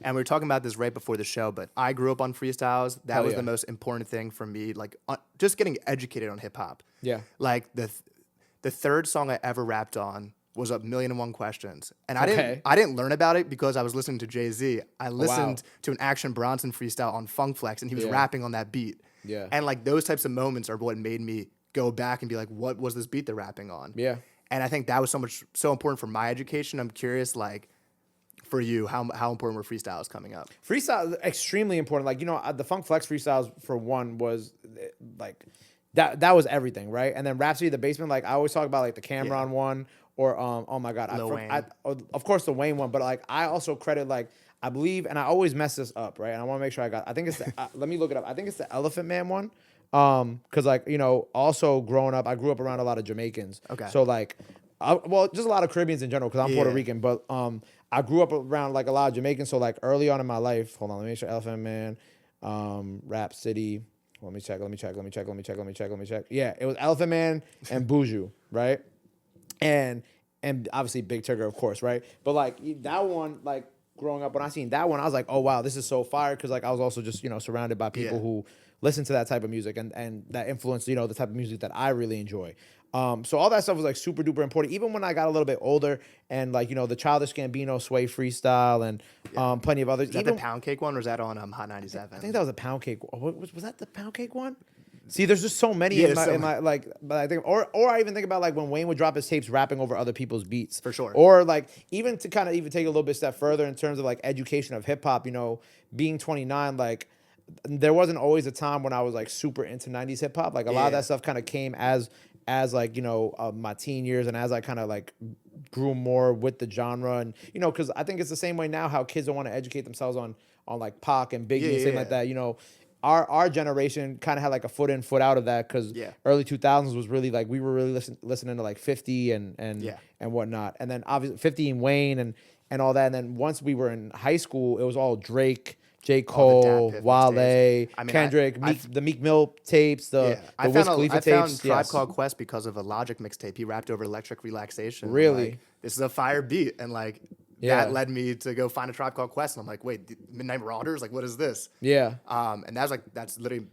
And we were talking about this right before the show, but I grew up on freestyles. That Hell was yeah. the most important thing for me, like just getting educated on hip hop. Yeah. Like the third song I ever rapped on was A Million and One Questions. And Okay. I didn't learn about it because I was listening to Jay-Z. I listened Wow. to an Action Bronson freestyle on Funk Flex, and he was Yeah. rapping on that beat. Yeah. And like those types of moments are what made me go back and be like, what was this beat they're rapping on? Yeah. And I think that was so important for my education. I'm curious, like, for you, how important were freestyles coming up? Freestyle is extremely important. Like, the Funk Flex freestyles for one was like that was everything, right? And then Rhapsody the Basement, like I always talk about like the Cameron one or oh my god, Lil Wayne. of course the Wayne one, but like I also credit like I believe, and I always mess this up, right? And I want to make sure I think it's the let me look it up. I think it's the Elephant Man one. Because like also growing up, I grew up around a lot of Jamaicans. Okay. So like, well, just a lot of Caribbeans in general, because I'm Puerto Yeah. Rican. But I grew up around like a lot of Jamaicans. So like early on in my life, hold on, let me make sure. Elephant Man, Rap City. Let me check. Yeah, it was Elephant Man and Buju, right? And obviously Big Tigger, of course, right? But like that one, like growing up, when I seen that one, I was like, oh wow, this is so fire, because like I was also just surrounded by people Yeah. who listen to that type of music and that influence the type of music that I really enjoy. So all that stuff was like super duper important. Even when I got a little bit older and like the Childish Gambino Sway freestyle and plenty of others. Is that Even the Pound Cake one, or is that on Hot 97? I think that was a Pound Cake. Was that the Pound Cake one? See, there's just so many Yeah, in, there's so my like, but I think, or I even think about like when Wayne would drop his tapes rapping over other people's beats, For sure. or like even to kind of even take a little bit step further in terms of like education of hip hop. Being 29, like there wasn't always a time when I was like super into 90s hip hop. Like a lot of Yeah. that stuff kind of came as like my teen years, and as I kind of like grew more with the genre, and because I think it's the same way now how kids don't want to educate themselves on like Pac and Biggie and things like Yeah. that. Our generation kind of had like a foot in, foot out of that, because Yeah. early 2000s was really like we were really listening to like 50 and Yeah. and whatnot, and then obviously 50 and Wayne and all that, and then once we were in high school, it was all Drake, J. All the Cole, Dat Piff Wale, mixtapes. I mean, Kendrick, I've- the Meek Mill tapes, the I Wiz found Khalifa I found tapes. Tribe Yes. Called Quest because of a Logic mixtape. He rapped over Electric Relaxation. I'm Really? like, this is a fire beat, and like Yeah. that led me to go find a Tribe Called Quest, and I'm like, wait, Midnight Marauders? Like, what is this? Yeah. And that's literally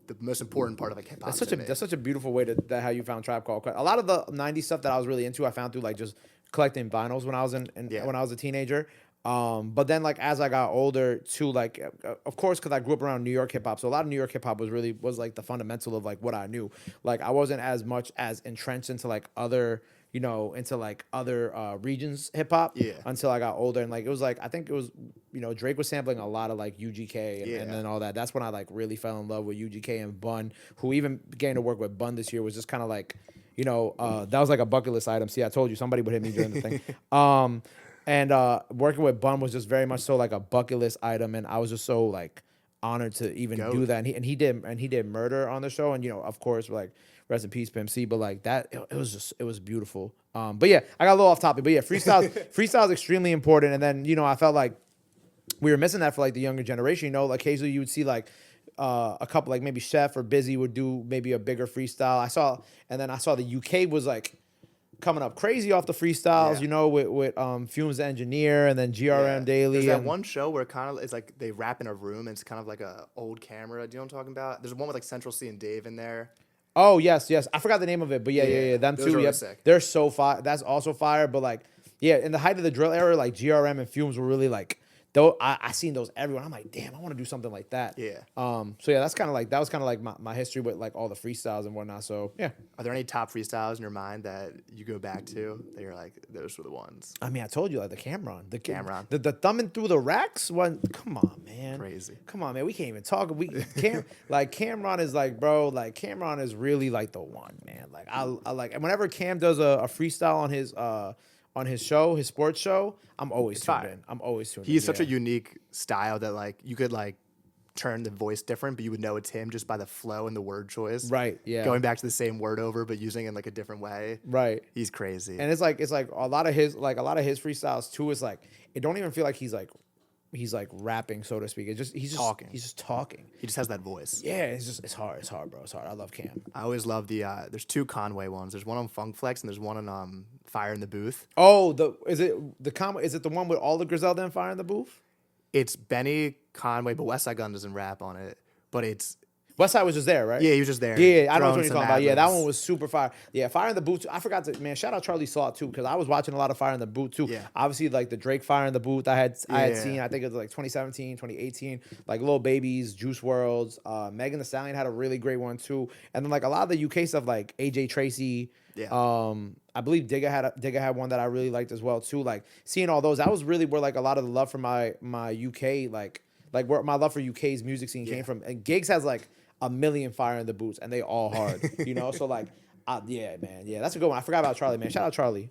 the most important part of like hip hop. That's such a beautiful way that how you found Tribe Called Quest. A lot of the 90s stuff that I was really into, I found through like just collecting vinyls when I was when I was a teenager. But then like as I got older too, like of course, because I grew up around New York hip hop, so a lot of New York hip hop was like the fundamental of like what I knew. Like I wasn't as much as entrenched into like other regions hip hop until I got older, and like it was like I think it was Drake was sampling a lot of like UGK and then all that. That's when I like really fell in love with UGK and Bun, who even began to work with Bun this year was just kind of like that was like a bucket list item. See, I told you somebody would hit me during the thing. And working with Bun was just very much so like a bucket list item, and I was just so like honored to even do that. And he did Murder on the show, and of course like rest in peace Pimp C. But like that, it was beautiful. But yeah, I got a little off topic. But yeah, freestyle is extremely important. And then I felt like we were missing that for like the younger generation. Occasionally you would see like a couple like maybe Chef or Busy would do maybe a bigger freestyle. I saw the UK was like coming up crazy off the freestyles, with Fumes the Engineer and then GRM Daily. There's that and one show where it's like they rap in a room and it's kind of like a old camera. Do you know what I'm talking about? There's one with like Central C and Dave in there. Oh yes. I forgot the name of it, but yeah. Them Those two, are really yep. sick. They're so fire. That's also fire. But like, yeah, in the height of the drill era, like GRM and Fumes were really like. Though I seen those everywhere. I'm like, damn, I want to do something like that. Yeah. So yeah, that was kind of like my history with like all the freestyles and whatnot. So yeah. Are there any top freestyles in your mind that you go back to that you're like, those were the ones? I mean, I told you like the Cameron, Cameron. the thumbing through the racks one. Come on, man. Crazy. Come on, man. We can't even talk. Like Cameron is like, bro. Like Cameron is really like the one, man. Like I like, and whenever Cam does a freestyle on his show, his sports show, I'm always tuned in. I'm always tuned in. He's such a unique style that like you could like turn the voice different, but you would know it's him just by the flow and the word choice. Right. Yeah. Going back to the same word over, but using it in like a different way. Right. He's crazy. And it's like a lot of his freestyles too is like it don't even feel like he's like rapping, so to speak. He's just talking. He's just talking. He just has that voice. Yeah, it's hard, bro. It's hard. I love Cam. I always love there's two Conway ones. There's one on Funk Flex and there's one on Fire in the Booth. Oh, is it the one with all the Griselda and Fire in the Booth? it's Benny Conway, but Westside Gunn doesn't rap on it. But it's Westside was just there, right? yeah, he was just there. Yeah, I know what throwing you're some talking about. Yeah, that ad-libs. one was super fire. Yeah, Fire in the Boot. I forgot to, man, shout out Charlie Saw too, because I was watching a lot of Fire in the Boot too. Yeah. Obviously, like the Drake Fire in the Booth I had seen, Yeah. I think it was like 2017, 2018, like Lil Babies, Juice WRLD's, Megan Thee Stallion had a really great one too. And then like a lot of the UK stuff like AJ Tracy. Yeah. I believe Digga had one that I really liked as well too. Like seeing all those, that was really where like a lot of the love for my UK like where my love for UK's music scene came from. And Gigs has like a million Fire in the Boots, and they all hard, you know. So like, yeah, man, yeah, that's a good one. I forgot about Charlie, man. Shout out Charlie.